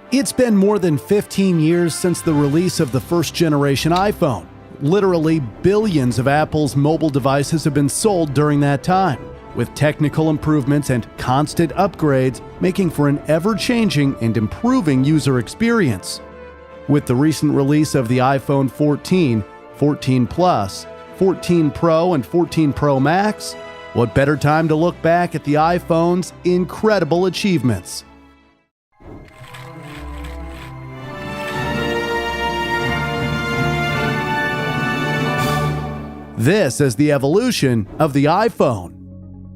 It's been more than 15 years since the release of the first generation iPhone. Literally billions of Apple's mobile devices have been sold during that time, with technical improvements and constant upgrades making for an ever-changing and improving user experience. With the recent release of the iPhone 14, 14 Plus, 14 Pro, and 14 Pro Max, what better time to look back at the iPhone's incredible achievements? This is the evolution of the iPhone.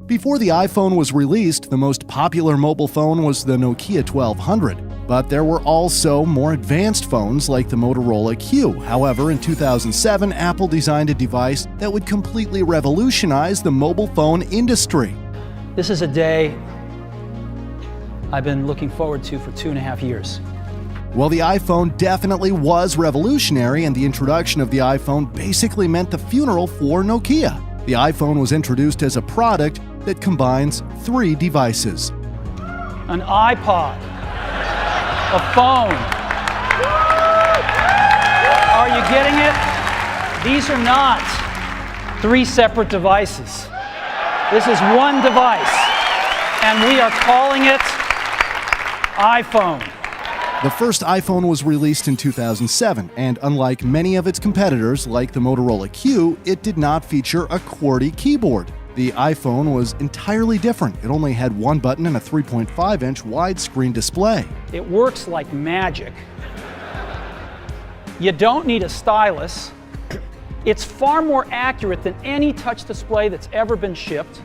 Before the iPhone was released, the most popular mobile phone was the Nokia 1200, but there were also more advanced phones like the Motorola Q. However, in 2007, Apple designed a device that would completely revolutionize the mobile phone industry. This is a day I've been looking forward to for 2.5 years. Well, the iPhone definitely was revolutionary, and the introduction of the iPhone basically meant the funeral for Nokia. The iPhone was introduced as a product that combines 3 devices: an iPod, a phone. Are you getting it? These are not 3 separate devices. This is one device, and we are calling it iPhone. The first iPhone was released in 2007, and unlike many of its competitors like the Motorola Q, it did not feature a QWERTY keyboard. The iPhone was entirely different. It only had one button and a 3.5-inch widescreen display. It works like magic. You don't need a stylus. It's far more accurate than any touch display that's ever been shipped.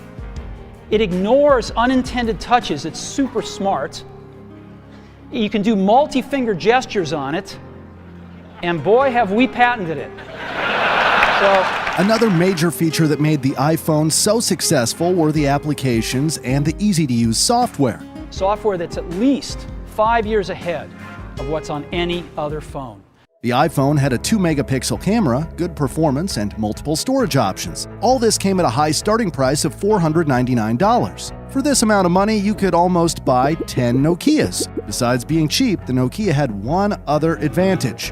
It ignores unintended touches. It's super smart. You can do multi-finger gestures on it, and boy, have we patented it. Another major feature that made the iPhone so successful were the applications and the easy-to-use software. Software that's at least 5 years ahead of what's on any other phone. The iPhone had a 2-megapixel camera, good performance, and multiple storage options. All this came at a high starting price of $499. For this amount of money, you could almost buy 10 Nokias. Besides being cheap, the Nokia had one other advantage.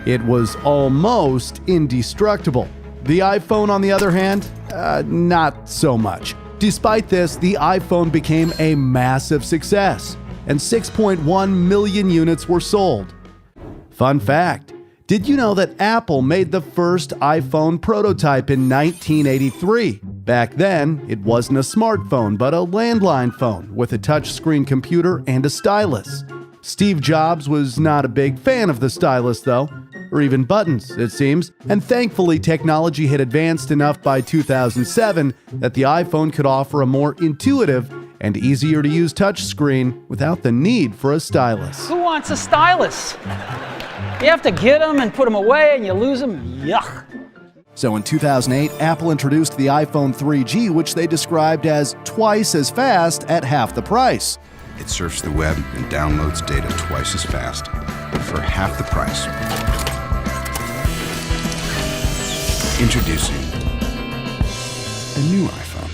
It was almost indestructible. The iPhone, on the other hand, not so much. Despite this, the iPhone became a massive success, and 6.1 million units were sold. Fun fact, did you know that Apple made the first iPhone prototype in 1983? Back then, it wasn't a smartphone, but a landline phone with a touchscreen computer and a stylus. Steve Jobs was not a big fan of the stylus, though, or even buttons, it seems, and thankfully technology had advanced enough by 2007 that the iPhone could offer a more intuitive and easier-to-use touchscreen without the need for a stylus. Who wants a stylus? You have to get them and put them away, and you lose them. Yuck. So in 2008, Apple introduced the iPhone 3G, which they described as twice as fast at half the price. It surfs the web and downloads data twice as fast for half the price. Introducing the new iPhone.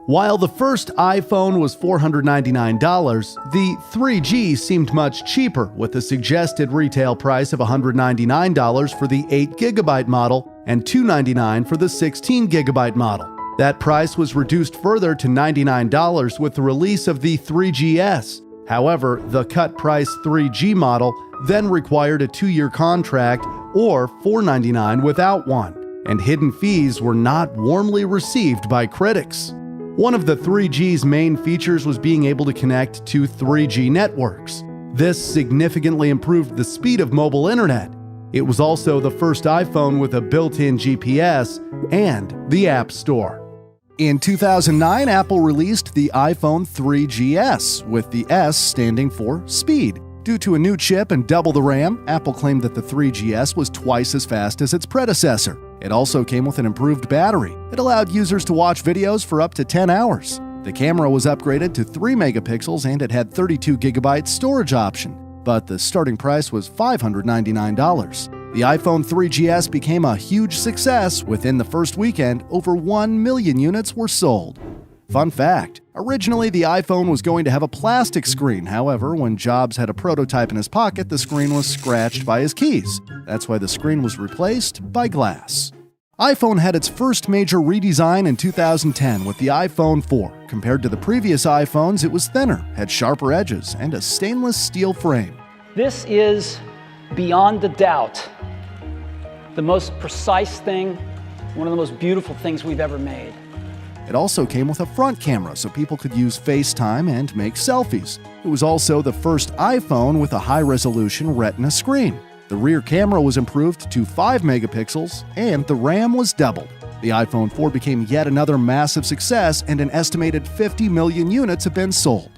While the first iPhone was $499, the 3G seemed much cheaper, with a suggested retail price of $199 for the 8GB model and $299 for the 16GB model. That price was reduced further to $99 with the release of the 3GS. However, the cut-price 3G model then required a 2-year contract or $499 without one, and hidden fees were not warmly received by critics. One of the 3G's main features was being able to connect to 3G networks. This significantly improved the speed of mobile internet. It was also the first iPhone with a built-in GPS and the App Store. In 2009, Apple released the iPhone 3GS, with the S standing for speed. Due to a new chip and double the RAM, Apple claimed that the 3GS was twice as fast as its predecessor. It also came with an improved battery. It allowed users to watch videos for up to 10 hours. The camera was upgraded to 3 megapixels and it had 32GB storage option, but the starting price was $599. The iPhone 3GS became a huge success. Within the first weekend, over 1 million units were sold. Fun fact, originally the iPhone was going to have a plastic screen. However, when Jobs had a prototype in his pocket, the screen was scratched by his keys. That's why the screen was replaced by glass. iPhone had its first major redesign in 2010 with the iPhone 4. Compared to the previous iPhones, it was thinner, had sharper edges, and a stainless steel frame. This is, beyond a doubt, the most precise thing, one of the most beautiful things we've ever made. It also came with a front camera so people could use FaceTime and make selfies. It was also the first iPhone with a high-resolution Retina screen. The rear camera was improved to 5 megapixels, and the RAM was doubled. The iPhone 4 became yet another massive success, and an estimated 50 million units have been sold.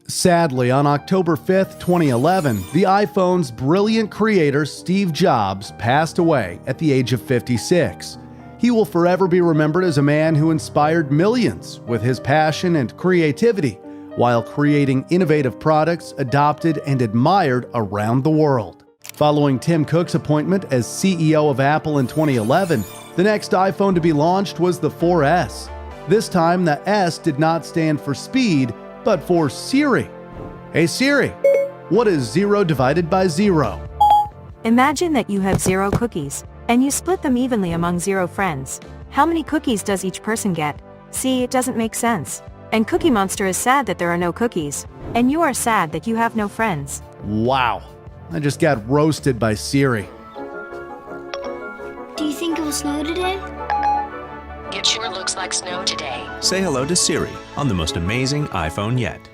Sadly, on October 5, 2011, the iPhone's brilliant creator, Steve Jobs, passed away at the age of 56. He will forever be remembered as a man who inspired millions with his passion and creativity, while creating innovative products adopted and admired around the world. Following Tim Cook's appointment as CEO of Apple in 2011, the next iPhone to be launched was the 4S. This time, the S did not stand for speed, but for Siri. Hey Siri, what is 0 divided by 0? Imagine that you have 0 cookies, and you split them evenly among 0 friends. How many cookies does each person get? See, it doesn't make sense. And Cookie Monster is sad that there are no cookies, and you are sad that you have no friends. Wow, I just got roasted by Siri. Do you think it will snow today? It sure looks like snow today. Say hello to Siri on the most amazing iPhone yet.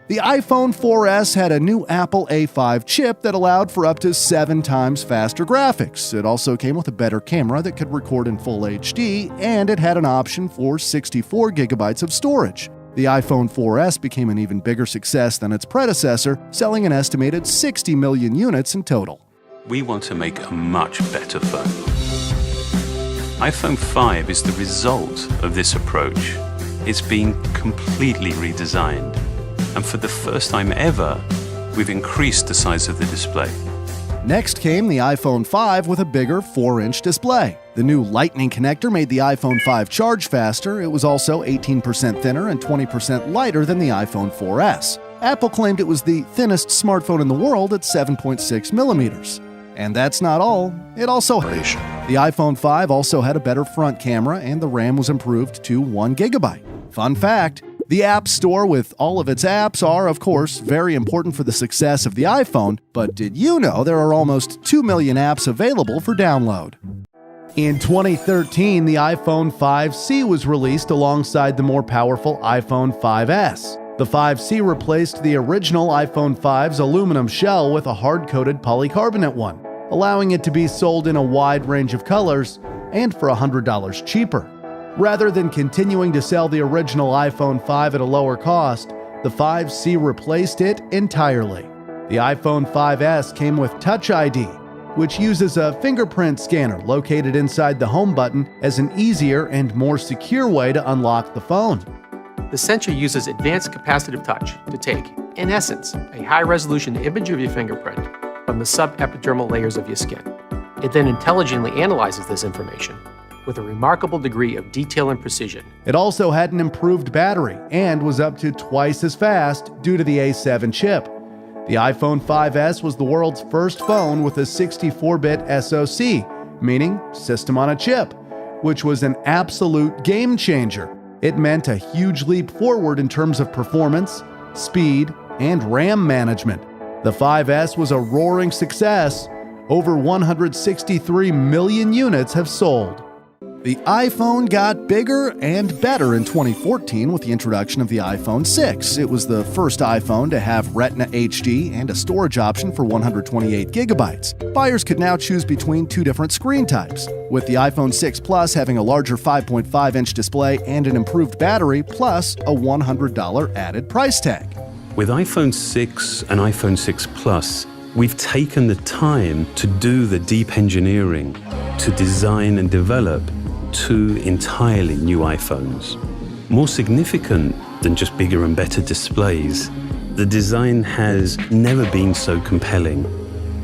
The iPhone 4S had a new Apple A5 chip that allowed for up to 7 times faster graphics. It also came with a better camera that could record in full HD, and it had an option for 64 gigabytes of storage. The iPhone 4S became an even bigger success than its predecessor, selling an estimated 60 million units in total. We want to make a much better phone. iPhone 5 is the result of this approach. It's been completely redesigned. And for the first time ever, we've increased the size of the display. Next came the iPhone 5 with a bigger 4-inch display. The new Lightning connector made the iPhone 5 charge faster. It was also 18% thinner and 20% lighter than the iPhone 4S. Apple claimed it was the thinnest smartphone in the world at 7.6 millimeters. And that's not all. The iPhone 5 also had a better front camera, and the RAM was improved to 1 gigabyte. Fun fact, the App Store with all of its apps are, of course, very important for the success of the iPhone, but did you know there are almost 2 million apps available for download? In 2013, the iPhone 5C was released alongside the more powerful iPhone 5S. The 5C replaced the original iPhone 5's aluminum shell with a hard-coated polycarbonate one, allowing it to be sold in a wide range of colors and for $100 cheaper. Rather than continuing to sell the original iPhone 5 at a lower cost, the 5C replaced it entirely. The iPhone 5S came with Touch ID, which uses a fingerprint scanner located inside the home button as an easier and more secure way to unlock the phone. The sensor uses advanced capacitive touch to take, in essence, a high-resolution image of your fingerprint from the subepidermal layers of your skin. It then intelligently analyzes this information with a remarkable degree of detail and precision. It also had an improved battery and was up to twice as fast due to the A7 chip. The iPhone 5S was the world's first phone with a 64-bit SoC, meaning System on a Chip, which was an absolute game changer. It meant a huge leap forward in terms of performance, speed, and RAM management. The 5S was a roaring success. Over 163 million units have sold. The iPhone got bigger and better in 2014 with the introduction of the iPhone 6. It was the first iPhone to have Retina HD and a storage option for 128 gigabytes. Buyers could now choose between 2 different screen types, with the iPhone 6 Plus having a larger 5.5-inch display and an improved battery, plus a $100 added price tag. With iPhone 6 and iPhone 6 Plus, we've taken the time to do the deep engineering, to design and develop 2 entirely new iPhones. More significant than just bigger and better displays, the design has never been so compelling,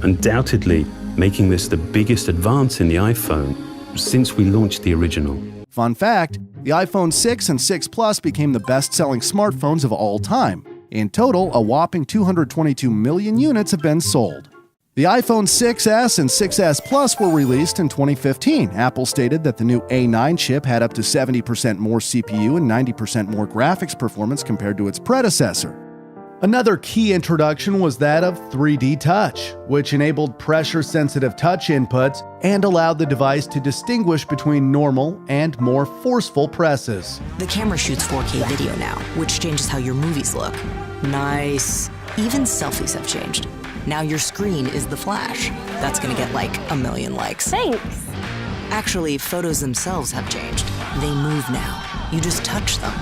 undoubtedly making this the biggest advance in the iPhone since we launched the original. Fun fact, The iPhone 6 and 6 Plus became the best-selling smartphones of all time. In total, a whopping 222 million units have been sold. The iPhone 6s and 6s Plus were released in 2015. Apple stated that the new A9 chip had up to 70% more CPU and 90% more graphics performance compared to its predecessor. Another key introduction was that of 3D Touch, which enabled pressure-sensitive touch inputs and allowed the device to distinguish between normal and more forceful presses. The camera shoots 4K video now, which changes how your movies look. Nice. Even selfies have changed. Now your screen is the flash. That's gonna get like 1 million likes. Thanks. Actually, photos themselves have changed. They move now. You just touch them.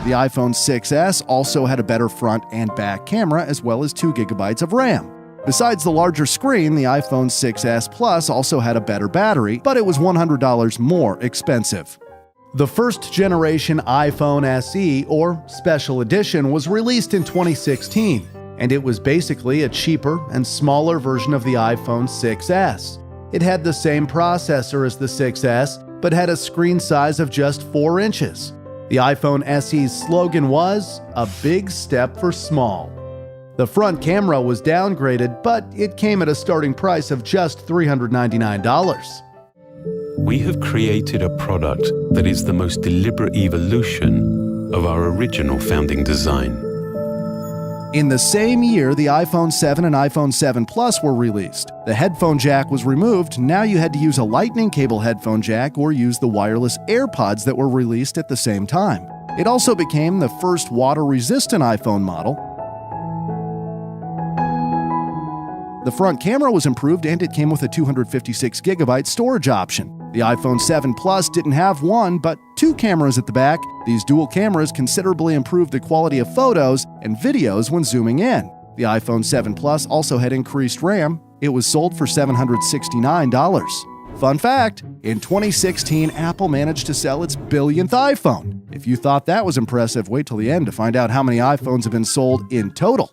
The iPhone 6s also had a better front and back camera as well as 2 GB of RAM. Besides the larger screen, the iPhone 6s Plus also had a better battery, but it was $100 more expensive. The first generation iPhone SE, or Special Edition, was released in 2016, and it was basically a cheaper and smaller version of the iPhone 6s. It had the same processor as the 6s, but had a screen size of just 4 inches. The iPhone SE's slogan was, "A big step for small." The front camera was downgraded, but it came at a starting price of just $399. We have created a product that is the most deliberate evolution of our original founding design. In the same year, the iPhone 7 and iPhone 7 Plus were released. The headphone jack was removed. Now you had to use a lightning cable headphone jack or use the wireless AirPods that were released at the same time. It also became the first water-resistant iPhone model. The front camera was improved and it came with a 256GB storage option. The iPhone 7 Plus didn't have one, but 2 cameras at the back. These dual cameras considerably improved the quality of photos and videos when zooming in. The iPhone 7 Plus also had increased RAM. It was sold for $769. Fun fact, in 2016, Apple managed to sell its billionth iPhone. If you thought that was impressive, wait till the end to find out how many iPhones have been sold in total.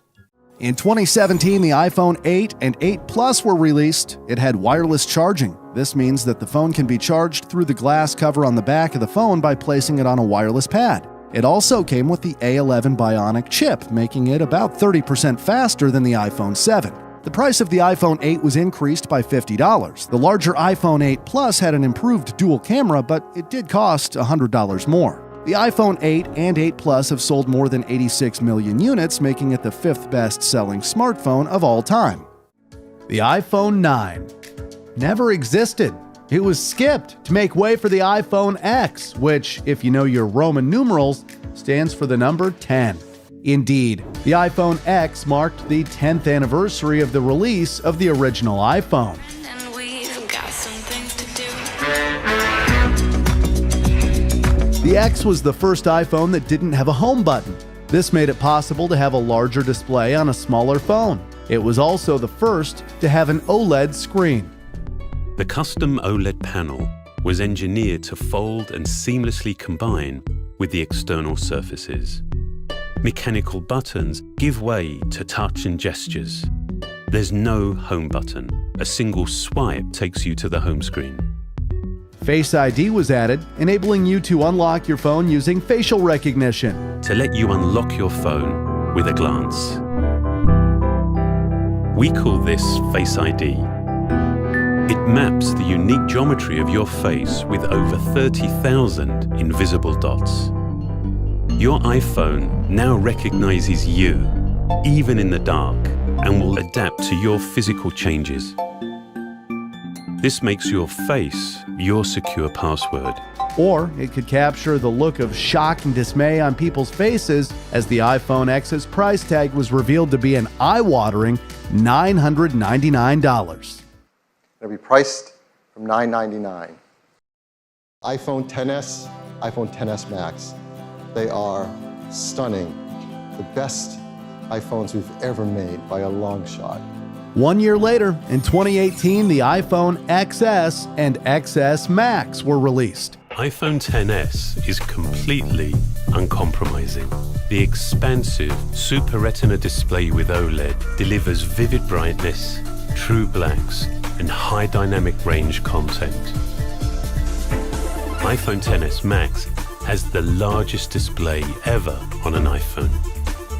In 2017, the iPhone 8 and 8 Plus were released. It had wireless charging. This means that the phone can be charged through the glass cover on the back of the phone by placing it on a wireless pad. It also came with the A11 Bionic chip, making it about 30% faster than the iPhone 7. The price of the iPhone 8 was increased by $50. The larger iPhone 8 Plus had an improved dual camera, but it did cost $100 more. The iPhone 8 and 8 Plus have sold more than 86 million units, making it the 5th best-selling smartphone of all time. The iPhone 9 never existed. It was skipped to make way for the iPhone X, which, if you know your Roman numerals, stands for the number 10. Indeed, the iPhone X marked the 10th anniversary of the release of the original iPhone. The X was the first iPhone that didn't have a home button. This made it possible to have a larger display on a smaller phone. It was also the first to have an OLED screen. The custom OLED panel was engineered to fold and seamlessly combine with the external surfaces. Mechanical buttons give way to touch and gestures. There's no home button. A single swipe takes you to the home screen. Face ID was added, enabling you to unlock your phone using facial recognition. To let you unlock your phone with a glance. We call this Face ID. It maps the unique geometry of your face with over 30,000 invisible dots. Your iPhone now recognizes you, even in the dark, and will adapt to your physical changes. This makes your face your secure password. Or it could capture the look of shock and dismay on people's faces as the iPhone X's price tag was revealed to be an eye-watering $999. It'll be priced from $999. iPhone XS, iPhone XS Max. They are stunning. The best iPhones we've ever made by a long shot. 1 year later, in 2018, the iPhone XS and XS Max were released. iPhone XS is completely uncompromising. The expansive Super Retina display with OLED delivers vivid brightness, true blacks, and high dynamic range content. iPhone XS Max has the largest display ever on an iPhone.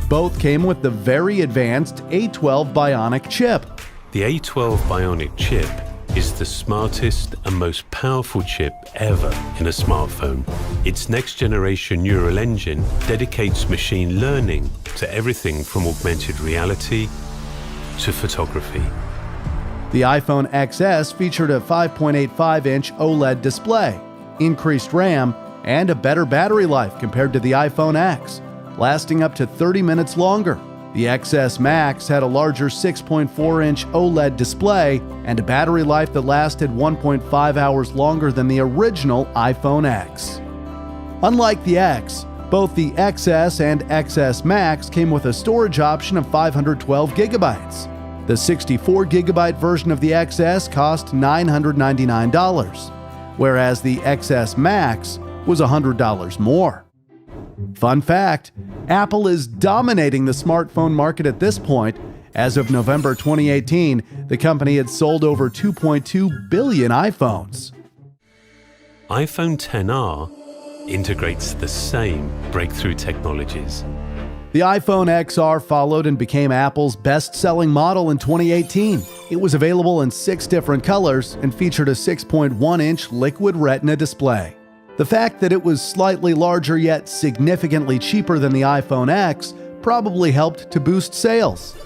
Both came with the very advanced A12 Bionic chip. The A12 Bionic chip is the smartest and most powerful chip ever in a smartphone. Its next-generation neural engine dedicates machine learning to everything from augmented reality to photography. The iPhone XS featured a 5.85-inch OLED display, increased RAM, and a better battery life compared to the iPhone X, lasting up to 30 minutes longer. The XS Max had a larger 6.4-inch OLED display and a battery life that lasted 1.5 hours longer than the original iPhone X. Unlike the X, both the XS and XS Max came with a storage option of 512 gigabytes. The 64GB version of the XS cost $999, whereas the XS Max was $100 more. Fun fact, Apple is dominating the smartphone market at this point. As of November 2018, the company had sold over 2.2 billion iPhones. iPhone XR integrates the same breakthrough technologies. The iPhone XR followed and became Apple's best-selling model in 2018. It was available in 6 different colors and featured a 6.1-inch liquid retina display. The fact that it was slightly larger yet significantly cheaper than the iPhone X probably helped to boost sales.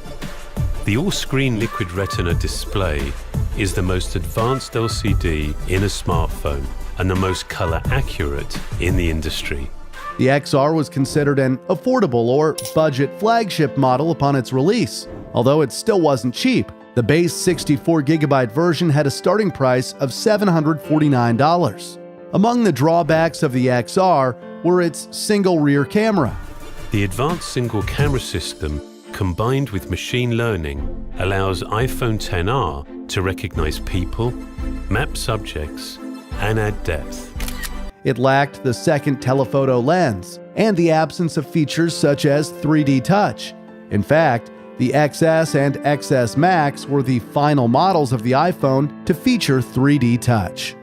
The all-screen liquid retina display is the most advanced LCD in a smartphone and the most color accurate in the industry. The XR was considered an affordable or budget flagship model upon its release. Although it still wasn't cheap, the base 64GB version had a starting price of $749. Among the drawbacks of the XR were its single rear camera. The advanced single camera system, combined with machine learning, allows iPhone XR to recognize people, map subjects, and add depth. It lacked the second telephoto lens and the absence of features such as 3D touch. In fact, the XS and XS Max were the final models of the iPhone to feature 3D touch.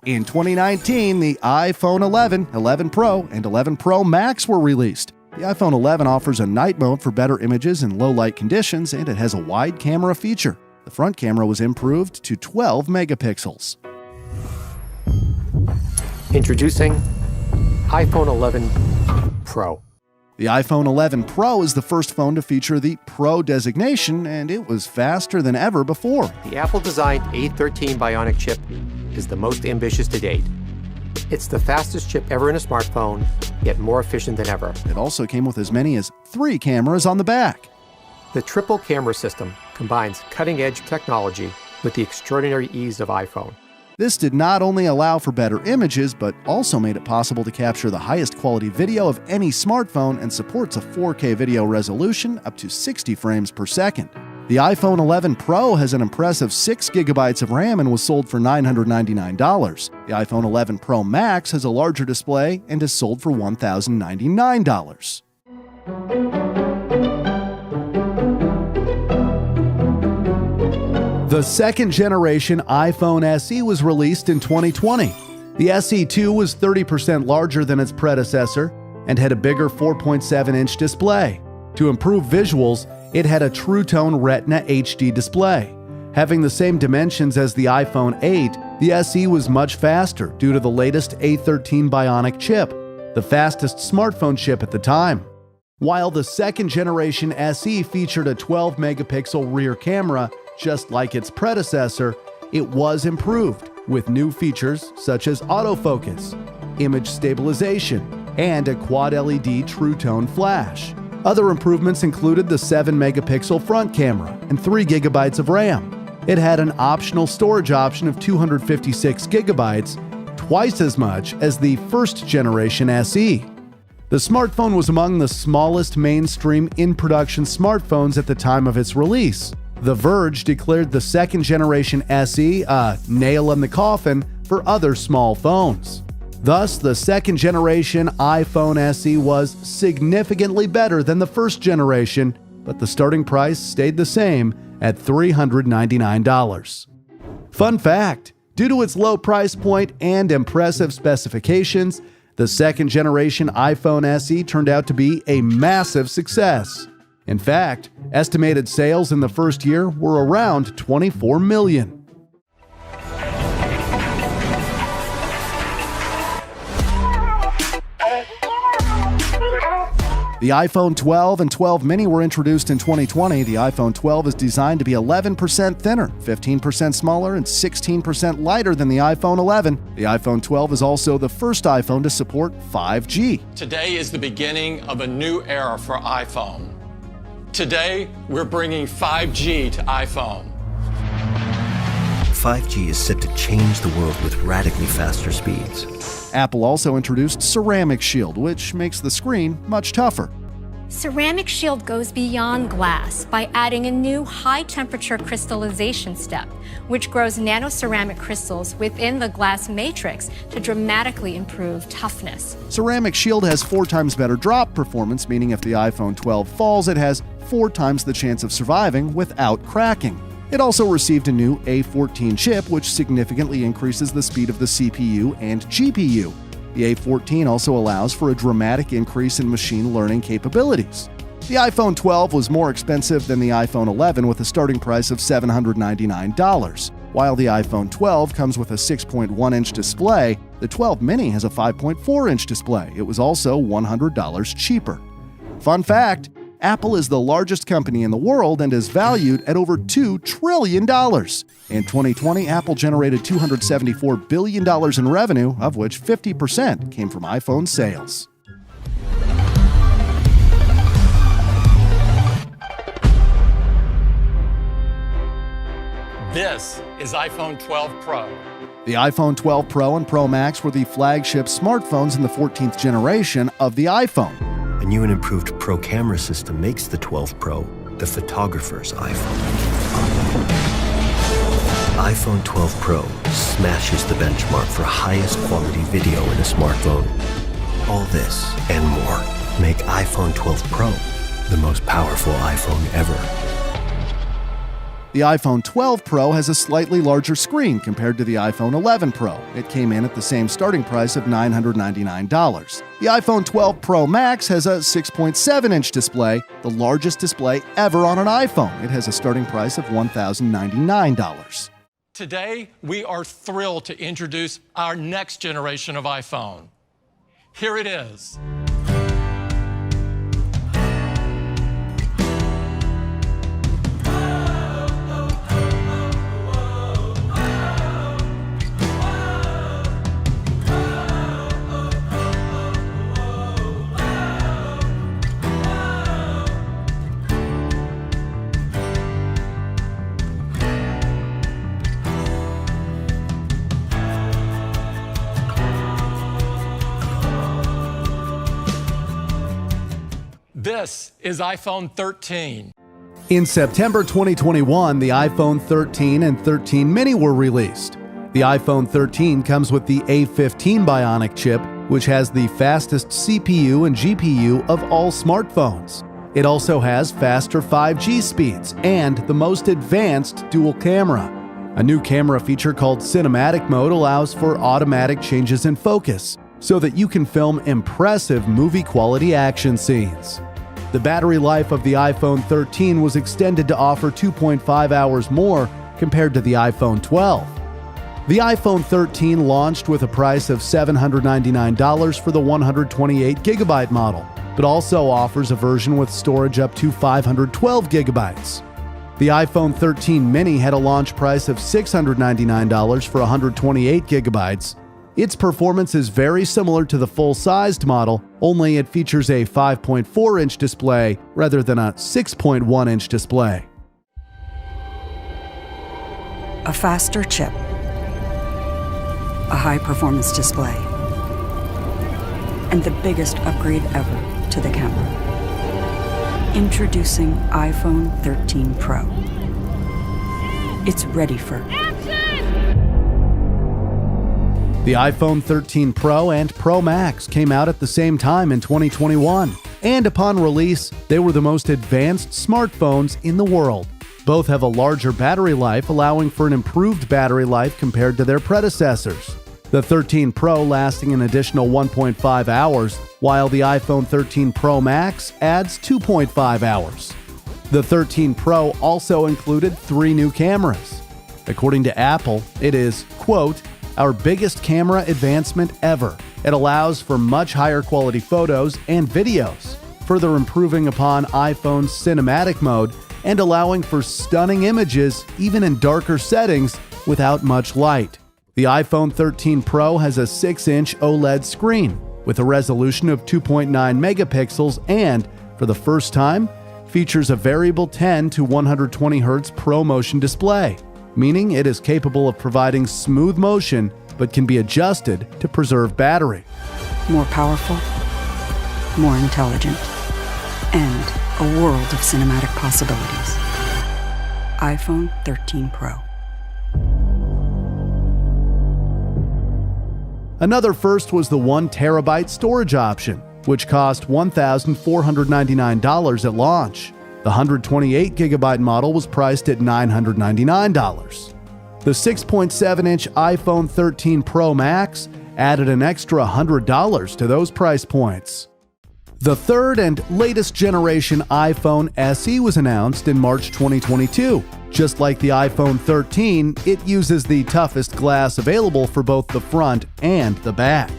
In 2019, the iPhone 11, 11 Pro, and 11 Pro Max were released. The iPhone 11 offers a night mode for better images in low light conditions, and it has a wide camera feature. The front camera was improved to 12 megapixels. Introducing iPhone 11 Pro. The iPhone 11 Pro is the first phone to feature the Pro designation, and it was faster than ever before. The Apple-designed A13 Bionic chip is the most ambitious to date. It's the fastest chip ever in a smartphone, yet more efficient than ever. It also came with as many as 3 cameras on the back. The triple camera system combines cutting-edge technology with the extraordinary ease of iPhone. This did not only allow for better images, but also made it possible to capture the highest quality video of any smartphone and supports a 4K video resolution up to 60 frames per second. The iPhone 11 Pro has an impressive 6 gigabytes of RAM and was sold for $999. The iPhone 11 Pro Max has a larger display and is sold for $1,099. The second generation iPhone SE was released in 2020. The SE2 was 30% larger than its predecessor and had a bigger 4.7-inch display. To improve visuals, it had a True Tone Retina HD display. Having the same dimensions as the iPhone 8, the SE was much faster due to the latest A13 Bionic chip, the fastest smartphone chip at the time. While the second generation SE featured a 12-megapixel rear camera, just like its predecessor, it was improved with new features such as autofocus, image stabilization, and a quad LED True Tone flash. Other improvements included the 7-megapixel front camera and 3 gigabytes of RAM. It had an optional storage option of 256 gigabytes, twice as much as the first generation SE. The smartphone was among the smallest mainstream in-production smartphones at the time of its release. The Verge declared the second generation SE a nail in the coffin for other small phones. Thus, the second generation iPhone SE was significantly better than the first generation, but the starting price stayed the same at $399. Fun fact, due to its low price point and impressive specifications, The second generation iPhone SE turned out to be a massive success. In fact, estimated sales in the first year were around 24 million. The iPhone 12 and 12 mini were introduced in 2020. The iPhone 12 is designed to be 11% thinner, 15% smaller, and 16% lighter than the iPhone 11. The iPhone 12 is also the first iPhone to support 5G. Today is the beginning of a new era for iPhone. Today, we're bringing 5G to iPhone. 5G is set to change the world with radically faster speeds. Apple also introduced Ceramic Shield, which makes the screen much tougher. Ceramic Shield goes beyond glass by adding a new high-temperature crystallization step, which grows nanoceramic crystals within the glass matrix to dramatically improve toughness. Ceramic Shield has 4 times better drop performance, meaning if the iPhone 12 falls, it has 4 times the chance of surviving without cracking. It also received a new A14 chip, which significantly increases the speed of the CPU and GPU. The A14 also allows for a dramatic increase in machine learning capabilities. The iPhone 12 was more expensive than the iPhone 11 with a starting price of $799. While the iPhone 12 comes with a 6.1-inch display, the 12 mini has a 5.4-inch display. It was also $100 cheaper. Fun fact: Apple is the largest company in the world and is valued at over $2 trillion. In 2020, Apple generated $274 billion in revenue, of which 50% came from iPhone sales. This is iPhone 12 Pro. The iPhone 12 Pro and Pro Max were the flagship smartphones in the 14th generation of the iPhone. A new and improved Pro camera system makes the 12 Pro the photographer's iPhone. iPhone 12 Pro smashes the benchmark for highest quality video in a smartphone. All this and more make iPhone 12 Pro the most powerful iPhone ever. The iPhone 12 Pro has a slightly larger screen compared to the iPhone 11 Pro. It came in at the same starting price of $999. The iPhone 12 Pro Max has a 6.7-inch display, the largest display ever on an iPhone. It has a starting price of $1,099. Today, we are thrilled to introduce our next generation of iPhone. Here it is. This is iPhone 13. In September 2021, the iPhone 13 and 13 mini were released. The iPhone 13 comes with the A15 Bionic chip, which has the fastest CPU and GPU of all smartphones. It also has faster 5G speeds and the most advanced dual camera. A new camera feature called Cinematic Mode allows for automatic changes in focus, so that you can film impressive movie-quality action scenes. The battery life of the iPhone 13 was extended to offer 2.5 hours more compared to the iPhone 12. The iPhone 13 launched with a price of $799 for the 128GB model, but also offers a version with storage up to 512 gigabytes. The iPhone 13 mini had a launch price of $699 for 128 gigabytes. Its performance is very similar to the full-sized model, only it features a 5.4-inch display rather than a 6.1-inch display. A faster chip, a high-performance display, and the biggest upgrade ever to the camera. Introducing iPhone 13 Pro. It's ready for The iPhone 13 Pro and Pro Max came out at the same time in 2021, and upon release, they were the most advanced smartphones in the world. Both have a larger battery life, allowing for an improved battery life compared to their predecessors. The 13 Pro lasting an additional 1.5 hours, while the iPhone 13 Pro Max adds 2.5 hours. The 13 Pro also included 3 new cameras. According to Apple, it is, quote, our biggest camera advancement ever. It allows for much higher quality photos and videos, further improving upon iPhone's cinematic mode and allowing for stunning images even in darker settings without much light. The iPhone 13 Pro has a 6-inch OLED screen with a resolution of 2.9 megapixels and, for the first time, features a variable 10 to 120 Hz ProMotion display, meaning it is capable of providing smooth motion but can be adjusted to preserve battery. More powerful, more intelligent, and a world of cinematic possibilities. iPhone 13 Pro. Another first was the 1 terabyte storage option, which cost $1,499 at launch. The 128 gigabyte model was priced at $999. The 6.7-inch iPhone 13 Pro Max added an extra $100 to those price points. The third and latest generation iPhone SE was announced in March 2022. Just like the iPhone 13, it uses the toughest glass available for both the front and the back.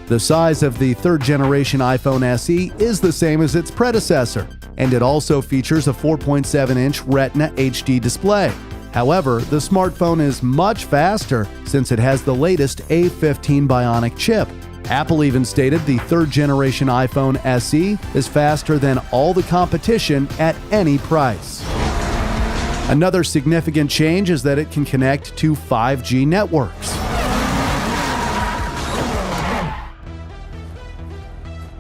The size of the third generation iPhone SE is the same as its predecessor, and it also features a 4.7-inch Retina HD display. However, the smartphone is much faster since it has the latest A15 Bionic chip. Apple even stated the third generation iPhone SE is faster than all the competition at any price. Another significant change is that it can connect to 5G networks.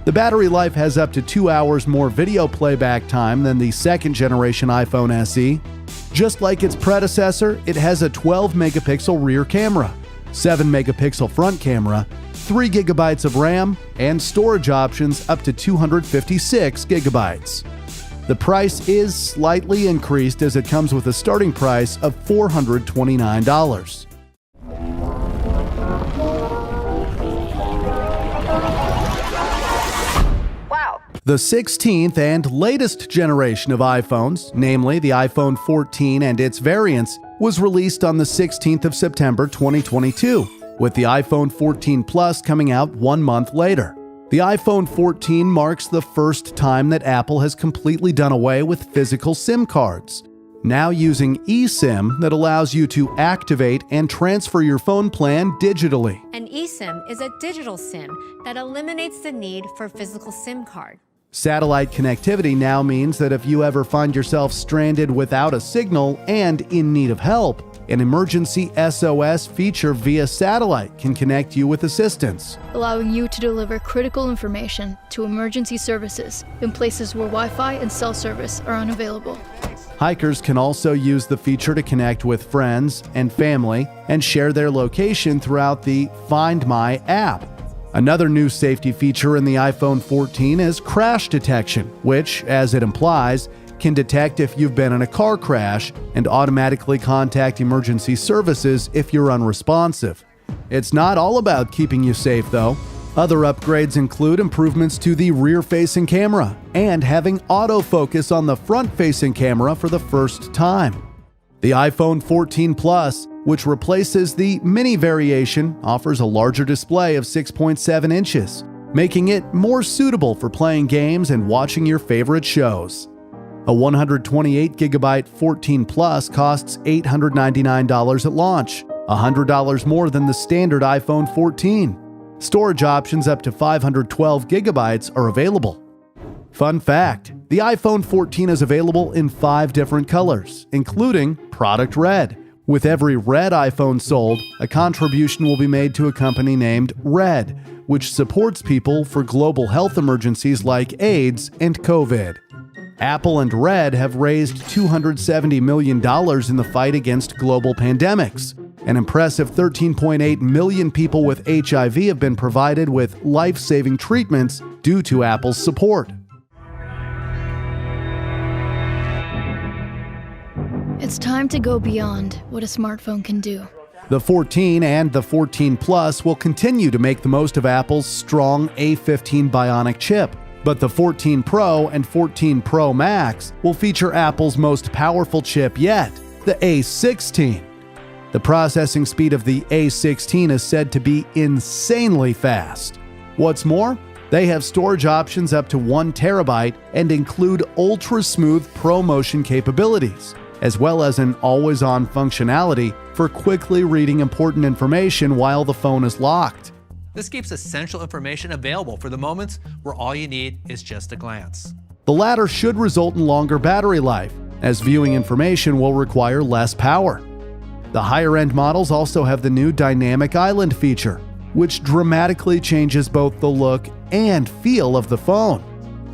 The battery life has up to 2 hours more video playback time than the second generation iPhone SE. Just like its predecessor, it has a 12 megapixel rear camera, 7 megapixel front camera, 3 gigabytes of RAM, and storage options up to 256 gigabytes. The price is slightly increased as it comes with a starting price of $429. Wow. The 16th and latest generation of iPhones, namely the iPhone 14 and its variants, was released on the 16th of September 2022. With the iPhone 14 Plus coming out 1 month later. The iPhone 14 marks the first time that Apple has completely done away with physical SIM cards, now using eSIM that allows you to activate and transfer your phone plan digitally. An eSIM is a digital SIM that eliminates the need for a physical SIM card. Satellite connectivity now means that if you ever find yourself stranded without a signal and in need of help, an emergency SOS feature via satellite can connect you with assistance, allowing you to deliver critical information to emergency services in places where Wi-Fi and cell service are unavailable. Hikers can also use the feature to connect with friends and family and share their location throughout the Find My app. Another new safety feature in the iPhone 14 is crash detection, which, as it implies, can detect if you've been in a car crash and automatically contact emergency services if you're unresponsive. It's not all about keeping you safe, though. Other upgrades include improvements to the rear-facing camera and having autofocus on the front-facing camera for the first time. The iPhone 14 Plus, which replaces the mini variation, offers a larger display of 6.7 inches, making it more suitable for playing games and watching your favorite shows. A 128GB 14 Plus costs $899 at launch, $100 more than the standard iPhone 14. Storage options up to 512GB are available. Fun fact, the iPhone 14 is available in 5 different colors, including Product Red. With every red iPhone sold, a contribution will be made to a company named Red, which supports people for global health emergencies like AIDS and COVID. Apple and Red have raised $270 million in the fight against global pandemics. An impressive 13.8 million people with HIV have been provided with life-saving treatments due to Apple's support. It's time to go beyond what a smartphone can do. The 14 and the 14 Plus will continue to make the most of Apple's strong A15 Bionic chip, but the 14 Pro and 14 Pro Max will feature Apple's most powerful chip yet, the A16. The processing speed of the A16 is said to be insanely fast. What's more, they have storage options up to 1 terabyte and include ultra-smooth ProMotion capabilities, as well as an always-on functionality for quickly reading important information while the phone is locked. This keeps essential information available for the moments where all you need is just a glance. The latter should result in longer battery life, as viewing information will require less power. The higher-end models also have the new Dynamic Island feature, which dramatically changes both the look and feel of the phone.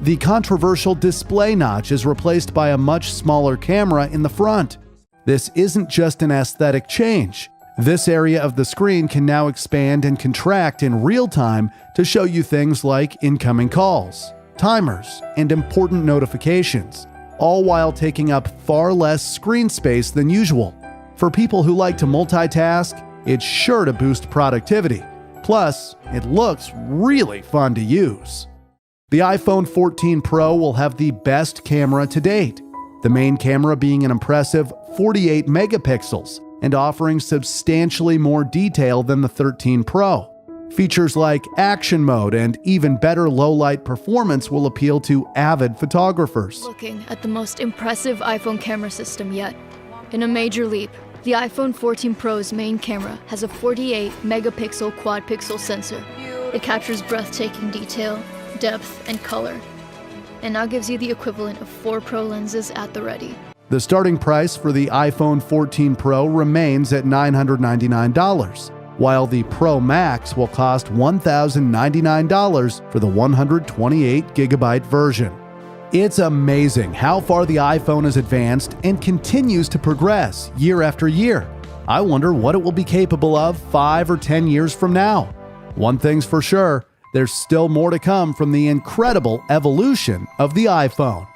The controversial display notch is replaced by a much smaller camera in the front. This isn't just an aesthetic change. This area of the screen can now expand and contract in real time to show you things like incoming calls, timers, and important notifications, all while taking up far less screen space than usual. For people who like to multitask, it's sure to boost productivity. Plus, it looks really fun to use. The iPhone 14 Pro will have the best camera to date, the main camera being an impressive 48 megapixels and offering substantially more detail than the 13 Pro. Features like action mode and even better low-light performance will appeal to avid photographers. Looking at the most impressive iPhone camera system yet. In a major leap, the iPhone 14 Pro's main camera has a 48 megapixel quad-pixel sensor. It captures breathtaking detail, depth, and color, and now gives you the equivalent of 4 Pro lenses at the ready. The starting price for the iPhone 14 Pro remains at $999, while the Pro Max will cost $1,099 for the 128GB version. It's amazing how far the iPhone has advanced and continues to progress year after year. I wonder what it will be capable of 5 or 10 years from now. One thing's for sure, there's still more to come from the incredible evolution of the iPhone.